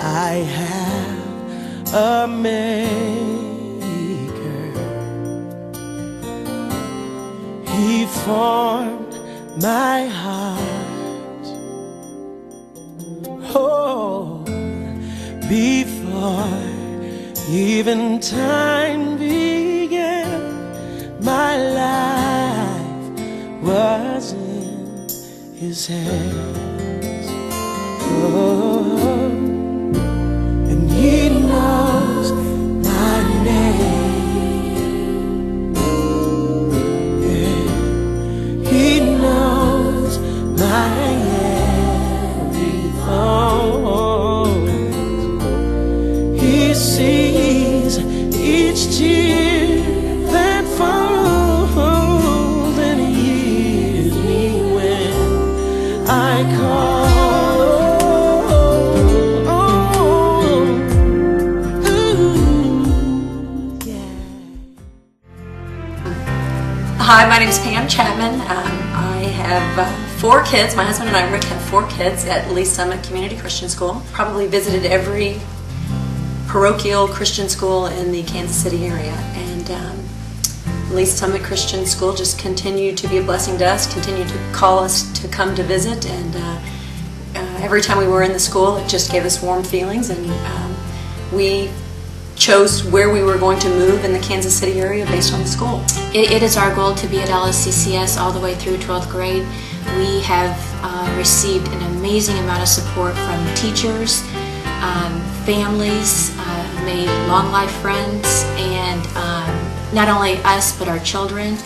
I have a maker. He formed my heart, oh, before even time began. My life was in His hands, oh, and He knows my name, yeah. He knows my every thought. He sees each tear that falls, and He hears me when I call. Hi, my name is Pam Chapman. I have 4 kids. My husband and I, Rick, have 4 kids at Lee Summit Community Christian School. Probably visited every parochial Christian school in the Kansas City area. And Lee Summit Christian School just continued to be a blessing to us, continued to call us to come to visit. And every time we were in the school, it just gave us warm feelings. And we chose where we were going to move in the Kansas City area based on the school. It is our goal to be at LSCCS all the way through 12th grade. We have received an amazing amount of support from teachers, families, made long life friends, and not only us but our children,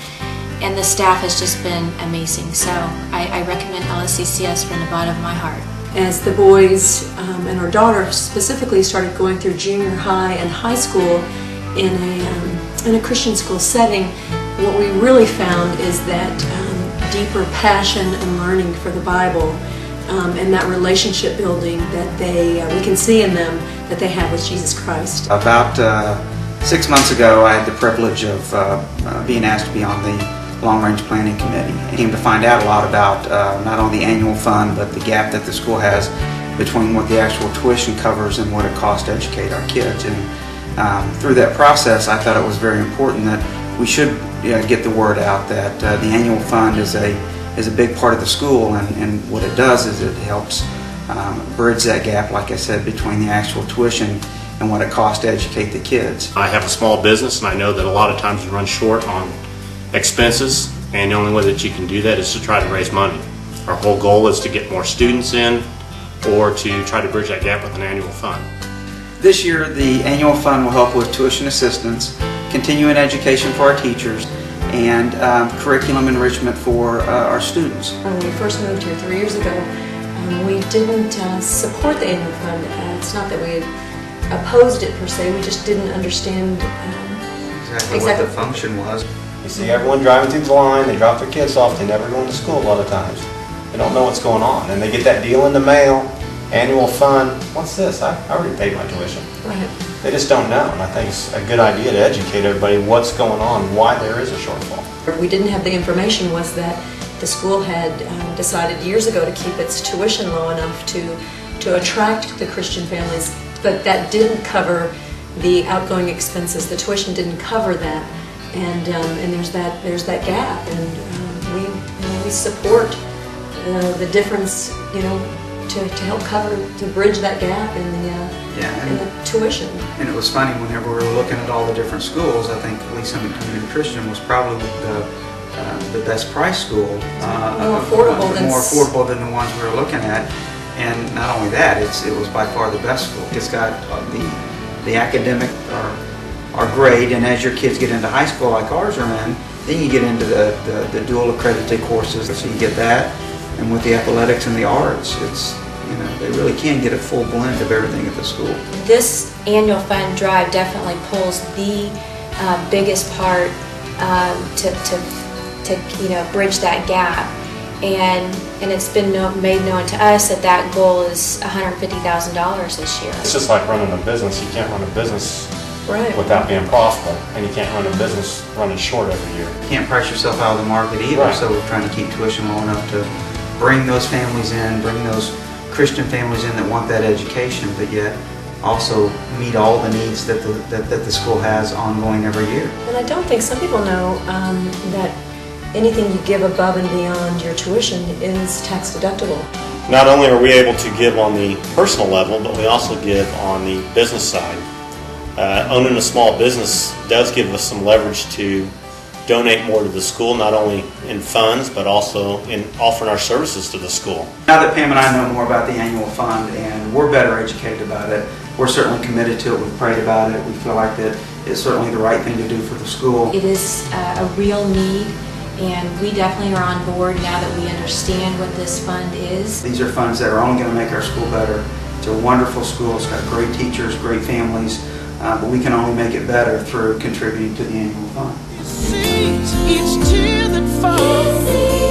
and the staff has just been amazing. So I recommend LSCCS from the bottom of my heart. As the boys and our daughter specifically started going through junior high and high school in a Christian school setting, what we really found is that deeper passion and learning for the Bible and that relationship building that we can see in them that they have with Jesus Christ. About 6 months ago, I had the privilege of being asked to be on the Long-Range Planning Committee. I came to find out a lot about not only the annual fund, but the gap that the school has between what the actual tuition covers and what it costs to educate our kids. And through that process, I thought it was very important that we should get the word out that the annual fund is a big part of the school, and what it does is it helps bridge that gap, like I said, between the actual tuition and what it costs to educate the kids. I have a small business, and I know that a lot of times you run short on expenses, and the only way that you can do that is to try to raise money. Our whole goal is to get more students in or to try to bridge that gap with an annual fund. This year, the annual fund will help with tuition assistance, continuing education for our teachers, and curriculum enrichment for our students. When we first moved here 3 years ago, we didn't support the annual fund. It's not that we opposed it per se, we just didn't understand exactly what the function was. You see everyone driving through the line, they drop their kids off, they never go into school a lot of times. They don't know what's going on, and they get that deal in the mail, annual fund, what's this? I already paid my tuition. Right. They just don't know, and I think it's a good idea to educate everybody what's going on, why there is a shortfall. We didn't have the information was that the school had decided years ago to keep its tuition low enough to attract the Christian families, but that didn't cover the outgoing expenses. The tuition didn't cover that. And there's that gap, and we support the difference, to help to bridge that gap in the tuition. And it was funny, whenever we were looking at all the different schools, I think Lee Summit Community Christian was probably the best price school, more affordable than the ones we were looking at. And not only that, it was by far the best school. It's got the academic are great, and as your kids get into high school like ours are in, then you get into the dual accredited courses, so you get that, and with the athletics and the arts, it's they really can get a full blend of everything at the school. This annual fund drive definitely pulls the biggest part to bridge that gap, and it's been made known to us that goal is $150,000 this year. It's just like running a business. You can't run a business right without being profitable, and you can't run a business running short every year. You can't price yourself out of the market either, right. So we're trying to keep tuition low enough to bring those families in, bring those Christian families in that want that education, but yet also meet all the needs that the school has ongoing every year. And I don't think some people know that anything you give above and beyond your tuition is tax deductible. Not only are we able to give on the personal level, but we also give on the business side. Owning a small business does give us some leverage to donate more to the school, not only in funds, but also in offering our services to the school. Now that Pam and I know more about the annual fund and we're better educated about it, we're certainly committed to it. We've prayed about it. We feel like that it's certainly the right thing to do for the school. It is a real need, and we definitely are on board now that we understand what this fund is. These are funds that are only going to make our school better. It's a wonderful school. It's got great teachers, great families, but we can only make it better through contributing to the annual fund. Each tear that falls.